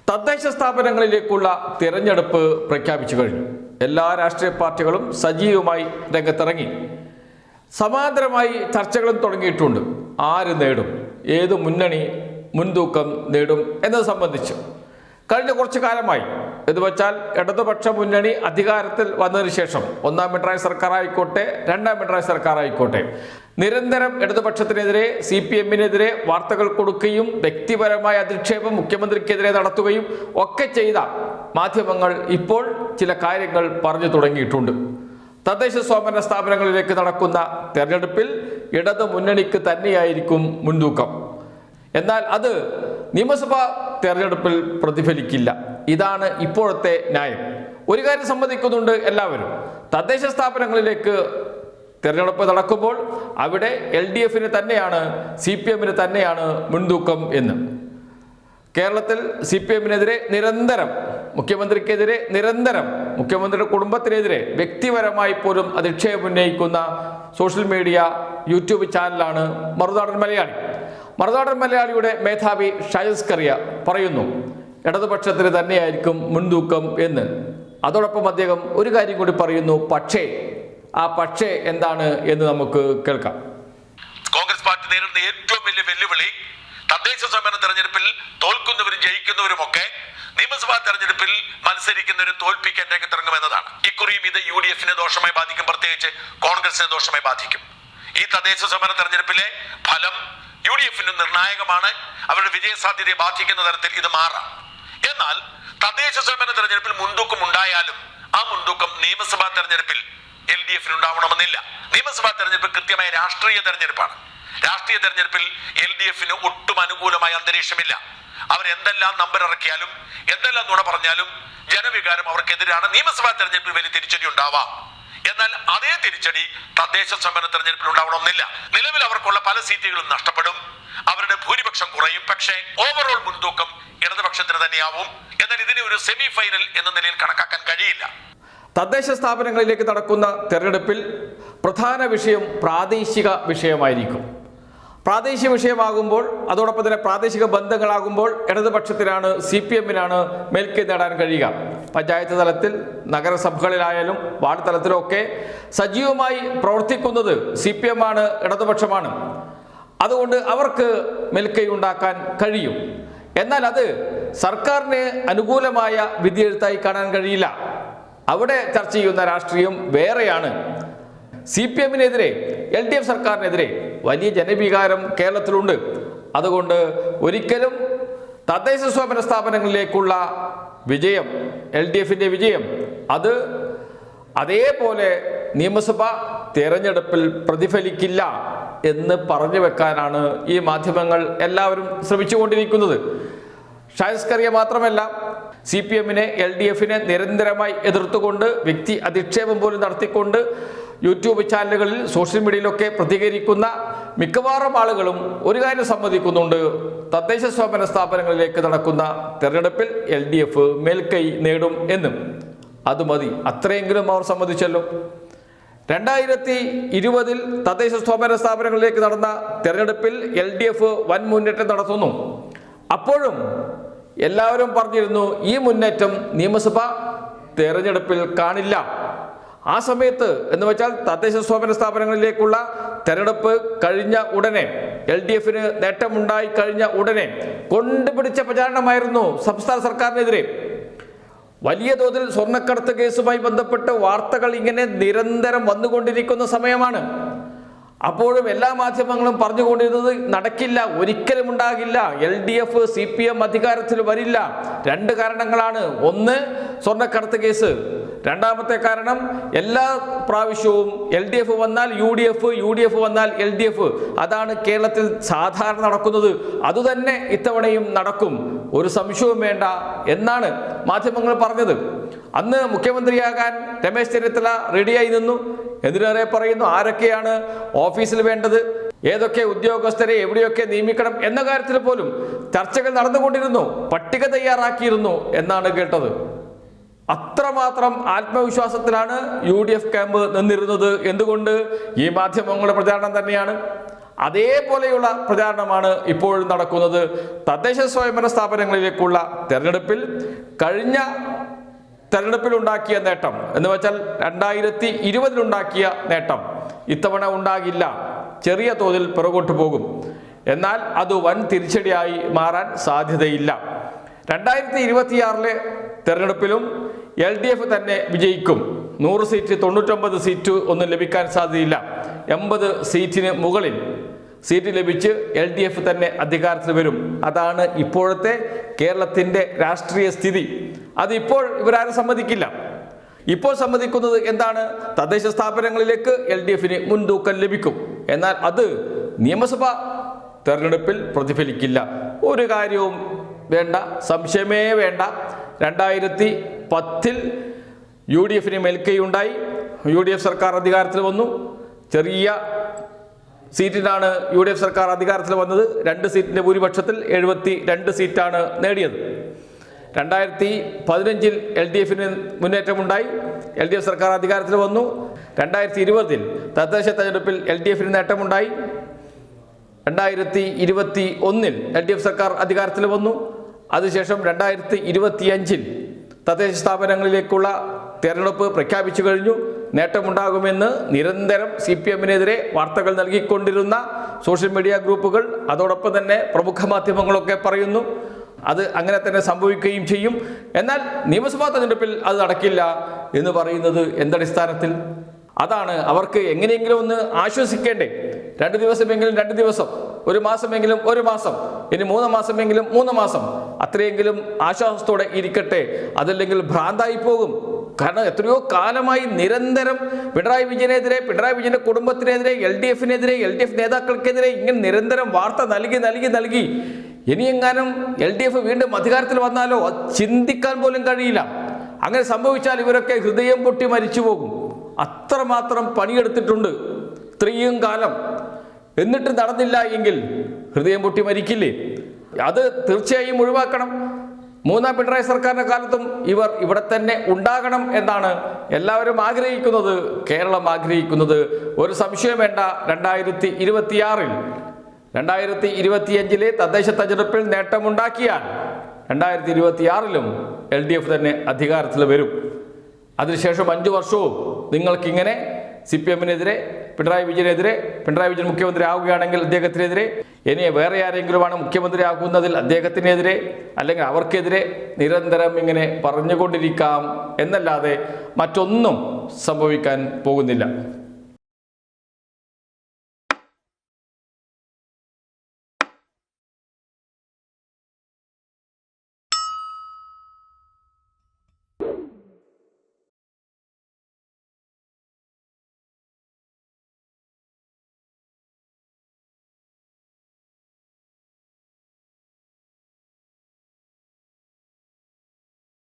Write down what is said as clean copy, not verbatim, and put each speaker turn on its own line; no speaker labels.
തദ്ദേശ സ്ഥാപനങ്ങളിലേക്കുള്ള തിരഞ്ഞെടുപ്പ് പ്രഖ്യാപിച്ചു കഴിഞ്ഞു. എല്ലാ രാഷ്ട്രീയ പാർട്ടികളും സജീവമായി രംഗത്തിറങ്ങി. സമാന്തരമായി ചർച്ചകളും തുടങ്ങിയിട്ടുണ്ട്. ആര് നേടും, ഏത് മുന്നണി മുൻതൂക്കം നേടും എന്നത് സംബന്ധിച്ച് കഴിഞ്ഞ കുറച്ചു കാലമായി എന്ന് വെച്ചാൽ ഇടതുപക്ഷ മുന്നണി അധികാരത്തിൽ വന്നതിന് ശേഷം ഒന്നാം പിണറായി സർക്കാർ ആയിക്കോട്ടെ രണ്ടാം പിണറായി സർക്കാർ ആയിക്കോട്ടെ നിരന്തരം ഇടതുപക്ഷത്തിനെതിരെ CPM-നെതിരെ വാർത്തകൾ കൊടുക്കുകയും വ്യക്തിപരമായ അധിക്ഷേപം മുഖ്യമന്ത്രിക്കെതിരെ നടത്തുകയും ഒക്കെ ചെയ്ത മാധ്യമങ്ങൾ ഇപ്പോൾ ചില കാര്യങ്ങൾ പറഞ്ഞു തുടങ്ങിയിട്ടുണ്ട്. തദ്ദേശ സ്വയംഭരണ സ്ഥാപനങ്ങളിലേക്ക് നടക്കുന്ന തെരഞ്ഞെടുപ്പിൽ ഇടതു മുന്നണിക്ക് തന്നെയായിരിക്കും മുൻതൂക്കം. എന്നാൽ അത് നിയമസഭാ തെരഞ്ഞെടുപ്പിൽ പ്രതിഫലിക്കില്ല. ഇതാണ് ഇപ്പോഴത്തെ ന്യായം. ഒരു കാര്യം സമ്മതിക്കുന്നുണ്ട് എല്ലാവരും, തദ്ദേശ സ്ഥാപനങ്ങളിലേക്ക് തെരഞ്ഞെടുപ്പ് നടക്കുമ്പോൾ അവിടെ LDF-ന് തന്നെയാണ് CPM-ന് തന്നെയാണ് മുൻതൂക്കം എന്ന്. കേരളത്തിൽ CPM-നെതിരെ നിരന്തരം, മുഖ്യമന്ത്രിക്കെതിരെ നിരന്തരം, മുഖ്യമന്ത്രിയുടെ കുടുംബത്തിനെതിരെ വ്യക്തിപരമായി പോലും അധിക്ഷേപം ഉന്നയിക്കുന്ന സോഷ്യൽ മീഡിയ യൂട്യൂബ് ചാനലാണ് മറുനാടൻ മലയാളി. മറുനാടൻ മലയാളിയുടെ മേധാവി ഷാജിസ് കറിയ പറയുന്നു ഇടതുപക്ഷത്തിന് തന്നെയായിരിക്കും മുൻതൂക്കം എന്ന്. അതോടൊപ്പം അദ്ദേഹം ഒരു കാര്യം കൂടി പറയുന്നു, പക്ഷേ. ആ പക്ഷേ എന്താണ് എന്ന് നമുക്ക് കേൾക്കാം.
കോൺഗ്രസ് പാർട്ടി നേരിടുന്ന ഏറ്റവും വലിയ വെല്ലുവിളി തദ്ദേശ സ്വയംഭരണ തെരഞ്ഞെടുപ്പിൽ തോൽക്കുന്നവരും ജയിക്കുന്നവരും ഒക്കെ നിയമസഭാ തെരഞ്ഞെടുപ്പിൽ മത്സരിക്കുന്നവരും തോൽപ്പിക്കാൻ രംഗത്തിറങ്ങുമെന്നതാണ്. ഇക്കുറിയും ഇത് UDF-നെ ദോഷമായി ബാധിക്കും, പ്രത്യേകിച്ച് കോൺഗ്രസിനെ ദോഷമായി ബാധിക്കും. ഈ തദ്ദേശ സ്വയംഭരണ തെരഞ്ഞെടുപ്പിലെ ഫലം UDF-ന് നിർണായകമാണ്. അവരുടെ വിജയസാധ്യതയെ ബാധിക്കുന്ന തരത്തിൽ ഇത് മാറാം. എന്നാൽ തദ്ദേശ സ്വയംഭരണ തെരഞ്ഞെടുപ്പിൽ മുൻതൂക്കം ഉണ്ടായാലും ആ മുൻതൂക്കം നിയമസഭാ തെരഞ്ഞെടുപ്പിൽ LDF-ന് ഉണ്ടാവണമെന്നില്ല. നിയമസഭാ തെരഞ്ഞെടുപ്പ് കൃത്യമായ രാഷ്ട്രീയ തെരഞ്ഞെടുപ്പാണ്. രാഷ്ട്രീയ തെരഞ്ഞെടുപ്പിൽ LDF-ന് ഒട്ടും അനുകൂലമായ അന്തരീക്ഷമില്ല. അവരെന്തെല്ലാം നമ്പർ ഇറക്കിയാലും എന്തെല്ലാം നുണ പറഞ്ഞാലും ജനവികാരം അവർക്കെതിരാണ്. നിയമസഭാ തെരഞ്ഞെടുപ്പിൽ വലിയ തിരിച്ചടി ഉണ്ടാവാം. എന്നാൽ അതേ തിരിച്ചടി തദ്ദേശ സ്വയംഭരണ തെരഞ്ഞെടുപ്പിൽ ഉണ്ടാവണമെന്നില്ല. നിലവിൽ അവർക്കുള്ള പല സീറ്റുകളും നഷ്ടപ്പെടും, അവരുടെ ഭൂരിപക്ഷം കുറയും. പക്ഷേ ഓവറോൾ മുൻതൂക്കം ഇടതുപക്ഷത്തിന് തന്നെയാവും. എന്നാൽ ഇതിനെ ഒരു സെമി ഫൈനൽ എന്ന നിലയിൽ കണക്കാക്കാൻ കഴിയില്ല.
തദ്ദേശ സ്ഥാപനങ്ങളിലേക്ക് നടക്കുന്ന തെരഞ്ഞെടുപ്പിൽ പ്രധാന വിഷയം പ്രാദേശിക വിഷയമായിരിക്കും. പ്രാദേശിക വിഷയമാകുമ്പോൾ, അതോടൊപ്പം തന്നെ പ്രാദേശിക ബന്ധങ്ങളാകുമ്പോൾ ഇടതുപക്ഷത്തിനാണ്, CPM-നാണ് മേൽക്കൈ നേടാൻ കഴിയുക. പഞ്ചായത്ത് തലത്തിൽ, നഗരസഭകളിലായാലും വാർഡ് തലത്തിലൊക്കെ സജീവമായി പ്രവർത്തിക്കുന്നത് CPM-ആണ്, ഇടതുപക്ഷമാണ്. അതുകൊണ്ട് അവർക്ക് മേൽക്കൈ ഉണ്ടാക്കാൻ കഴിയും. എന്നാൽ അത് സർക്കാരിന് അനുകൂലമായ വിധിയെഴുത്തായി കാണാൻ കഴിയില്ല. അവിടെ ചർച്ച ചെയ്യുന്ന രാഷ്ട്രീയം വേറെയാണ്. CPM-നെതിരെ, LDF സർക്കാരിനെതിരെ വലിയ ജനവികാരം കേരളത്തിലുണ്ട്. അതുകൊണ്ട് ഒരിക്കലും തദ്ദേശ സ്വയംഭരണ സ്ഥാപനങ്ങളിലേക്കുള്ള വിജയം, LDF-ന്റെ വിജയം, അത് അതേപോലെ നിയമസഭാ തെരഞ്ഞെടുപ്പിൽ പ്രതിഫലിക്കില്ല എന്ന് പറഞ്ഞു വെക്കാനാണ് ഈ മാധ്യമങ്ങൾ എല്ലാവരും ശ്രമിച്ചുകൊണ്ടിരിക്കുന്നത്. ഷാജിസ് കറിയ മാത്രമല്ല, CPM-നെ LDF-നെ നിരന്തരമായി എതിർത്തുകൊണ്ട്, വ്യക്തി അധിക്ഷേപം പോലും നടത്തിക്കൊണ്ട് യൂട്യൂബ് ചാനലുകളിൽ, സോഷ്യൽ മീഡിയയിലൊക്കെ പ്രതികരിക്കുന്ന മിക്കവാറും ആളുകളും ഒരു കാര്യം സമ്മതിക്കുന്നുണ്ട്, തദ്ദേശ സ്വയംഭരണ സ്ഥാപനങ്ങളിലേക്ക് നടക്കുന്ന തെരഞ്ഞെടുപ്പിൽ LDF മേൽക്കൈ നേടും എന്നും. അത് മതി, അത്രയെങ്കിലും അവർ സമ്മതിച്ചല്ലോ. 2020 തദ്ദേശ സ്വയംഭരണ സ്ഥാപനങ്ങളിലേക്ക് നടന്ന തെരഞ്ഞെടുപ്പിൽ LDF വൻ മുന്നേറ്റം നടത്തുന്നു. അപ്പോഴും എല്ലാവരും പറഞ്ഞിരുന്നു ഈ മുന്നേറ്റം നിയമസഭാ തെരഞ്ഞെടുപ്പിൽ കാണില്ല. ആ സമയത്ത് എന്ന് വെച്ചാൽ തദ്ദേശ സ്വയംഭരണ സ്ഥാപനങ്ങളിലേക്കുള്ള തെരഞ്ഞെടുപ്പ് കഴിഞ്ഞ ഉടനെ, LDF-ന് നേട്ടമുണ്ടായി കഴിഞ്ഞ ഉടനെ കൊണ്ടുപിടിച്ച പ്രചാരണമായിരുന്നു സംസ്ഥാന സർക്കാരിനെതിരെ. വലിയ തോതിൽ സ്വർണ്ണക്കടത്ത് കേസുമായി ബന്ധപ്പെട്ട് വാർത്തകൾ ഇങ്ങനെ നിരന്തരം വന്നുകൊണ്ടിരിക്കുന്ന സമയമാണ്. അപ്പോഴും എല്ലാ മാധ്യമങ്ങളും പറഞ്ഞുകൊണ്ടിരുന്നത് നടക്കില്ല, ഒരിക്കലും ഉണ്ടാകില്ല, LDF CPM അധികാരത്തിൽ വരില്ല. രണ്ട് കാരണങ്ങളാണ്. ഒന്ന്, സ്വർണ്ണക്കടത്ത് കേസ്. രണ്ടാമത്തെ കാരണം, എല്ലാ പ്രാവശ്യവും LDF വന്നാൽ UDF, UDF വന്നാൽ LDF. അതാണ് കേരളത്തിൽ സാധാരണ നടക്കുന്നത്. അതുതന്നെ ഇത്തവണയും നടക്കും, ഒരു സംശയവും വേണ്ട എന്നാണ് മാധ്യമങ്ങൾ പറഞ്ഞത്. അന്ന് മുഖ്യമന്ത്രിയാകാൻ രമേശ് ചെന്നിത്തല റെഡിയായി നിന്നു. എന്തിനേറെ പറയുന്നു, ആരൊക്കെയാണ് ഓഫീസിൽ വേണ്ടത്, ഏതൊക്കെ ഉദ്യോഗസ്ഥരെ എവിടെയൊക്കെ നിയമിക്കണം എന്ന കാര്യത്തിൽ പോലും ചർച്ചകൾ നടന്നുകൊണ്ടിരുന്നു. പട്ടിക തയ്യാറാക്കിയിരുന്നു എന്നാണ് കേട്ടത്. അത്രമാത്രം ആത്മവിശ്വാസത്തിലാണ് UDF ക്യാമ്പ് നിന്നിരുന്നത്. എന്തുകൊണ്ട്? ഈ മാധ്യമങ്ങളുടെ പ്രചാരണം തന്നെയാണ്. അതേപോലെയുള്ള പ്രചാരണമാണ് ഇപ്പോഴും നടക്കുന്നത്. തദ്ദേശ സ്വയംഭരണ സ്ഥാപനങ്ങളിലേക്കുള്ള തെരഞ്ഞെടുപ്പിൽ കഴിഞ്ഞ തെരഞ്ഞെടുപ്പിലുണ്ടാക്കിയ നേട്ടം എന്ന് വെച്ചാൽ 2020 നേട്ടം ഇത്തവണ ഉണ്ടാകില്ല, ചെറിയ തോതിൽ പിറകോട്ട് പോകും. എന്നാൽ അത് വൻ തിരിച്ചടിയായി മാറാൻ സാധ്യതയില്ല. 2026 തെരഞ്ഞെടുപ്പിലും LDF തന്നെ വിജയിക്കും. 100 സീറ്റ് 99 സീറ്റ് ഒന്നും ലഭിക്കാൻ സാധ്യതയില്ല. 80 സീറ്റിന് മുകളിൽ സീറ്റ് ലഭിച്ച് LDF തന്നെ അധികാരത്തിൽ വരും. അതാണ് ഇപ്പോഴത്തെ കേരളത്തിൻ്റെ രാഷ്ട്രീയ സ്ഥിതി. അതിപ്പോൾ ഇവരാരും സമ്മതിക്കില്ല. ഇപ്പോൾ സമ്മതിക്കുന്നത് എന്താണ്? തദ്ദേശ സ്ഥാപനങ്ങളിലേക്ക് LDFന് മുൻതൂക്കം ലഭിക്കും. എന്നാൽ അത് നിയമസഭാ തെരഞ്ഞെടുപ്പിൽ പ്രതിഫലിക്കില്ല. ഒരു കാര്യവും വേണ്ട, സംശയമേ വേണ്ട. 2010 UDFന് മേൽക്കൈയുണ്ടായി. UDF സർക്കാർ അധികാരത്തിൽ വന്നു. ചെറിയ സീറ്റിനാണ് UDF സർക്കാർ അധികാരത്തിൽ വന്നത്. 2 സീറ്റിൻ്റെ ഭൂരിപക്ഷത്തിൽ 72 സീറ്റാണ് നേടിയത്. 2015 LDFന് മുന്നേറ്റമുണ്ടായി. LDF സർക്കാർ അധികാരത്തിൽ വന്നു. 2020 തദ്ദേശ തെരഞ്ഞെടുപ്പിൽ LDFന് നേട്ടമുണ്ടായി. 2021 LDF സർക്കാർ അധികാരത്തിൽ വന്നു. അതിനുശേഷം 2025 തദ്ദേശ സ്ഥാപനങ്ങളിലേക്കുള്ള തെരഞ്ഞെടുപ്പ് പ്രഖ്യാപിച്ചു കഴിഞ്ഞു. നേട്ടമുണ്ടാകുമെന്ന് നിരന്തരം CPMനെതിരെ വാർത്തകൾ നൽകിക്കൊണ്ടിരുന്ന സോഷ്യൽ മീഡിയ ഗ്രൂപ്പുകൾ, അതോടൊപ്പം തന്നെ പ്രമുഖ മാധ്യമങ്ങളൊക്കെ പറയുന്നു. അത് അങ്ങനെ തന്നെ സംഭവിക്കുകയും ചെയ്യും. എന്നാൽ നിയമസഭാ തെരഞ്ഞെടുപ്പിൽ അത് നടക്കില്ല എന്ന് പറയുന്നത് എന്തടിസ്ഥാനത്തിൽ? അതാണ് അവർക്ക് എങ്ങനെയെങ്കിലും ഒന്ന് ആശ്വസിക്കേണ്ടേ. 2 ദിവസമെങ്കിലും 2 ദിവസം, 1 മാസമെങ്കിലും 1 മാസം, ഇനി 3 മാസമെങ്കിലും 3 മാസം, അത്രയെങ്കിലും ആശ്വാസത്തോടെ ഇരിക്കട്ടെ. അതല്ലെങ്കിൽ ഭ്രാന്തായി പോകും. കാരണം എത്രയോ കാലമായി നിരന്തരം പിണറായി വിജയനെതിരെ, പിണറായി വിജയന്റെ കുടുംബത്തിനെതിരെ, LDFനെതിരെ, LDF നേതാക്കൾക്കെതിരെ ഇങ്ങനെ നിരന്തരം വാർത്ത നൽകി ഇനിയെങ്ങാനും LDF വീണ്ടും അധികാരത്തിൽ വന്നാലോ അത് ചിന്തിക്കാൻ പോലും കഴിയില്ല. അങ്ങനെ സംഭവിച്ചാൽ ഇവരൊക്കെ ഹൃദയം പൊട്ടി മരിച്ചു പോകും. അത്രമാത്രം പണിയെടുത്തിട്ടുണ്ട് ഇത്രയും കാലം. എന്നിട്ട് നടന്നില്ല എങ്കിൽ ഹൃദയം പൊട്ടി മരിക്കില്ലേ? അത് തീർച്ചയായും ഒഴിവാക്കണം. 3ാം പിണറായി സർക്കാരിന്റെ കാലത്തും ഇവർ ഇവിടെ തന്നെ ഉണ്ടാകണം എന്നാണ് എല്ലാവരും ആഗ്രഹിക്കുന്നത്, കേരളം ആഗ്രഹിക്കുന്നത്. ഒരു സംശയം വേണ്ട. 2026 2025 തദ്ദേശ തെരഞ്ഞെടുപ്പിൽ നേട്ടമുണ്ടാക്കിയാൽ 2026 LDF തന്നെ അധികാരത്തിൽ വരും. അതിനുശേഷം 5 വർഷവും നിങ്ങൾക്കിങ്ങനെ CPMനെതിരെ, പിണറായി വിജയനെതിരെ, പിണറായി വിജയൻ മുഖ്യമന്ത്രി ആവുകയാണെങ്കിൽ അദ്ദേഹത്തിനെതിരെ, ഇനി വേറെ ആരെങ്കിലുമാണ് മുഖ്യമന്ത്രി ആകുന്നതിൽ അദ്ദേഹത്തിനെതിരെ അല്ലെങ്കിൽ അവർക്കെതിരെ നിരന്തരം ഇങ്ങനെ പറഞ്ഞുകൊണ്ടിരിക്കാം എന്നല്ലാതെ മറ്റൊന്നും സംഭവിക്കാൻ പോകുന്നില്ല.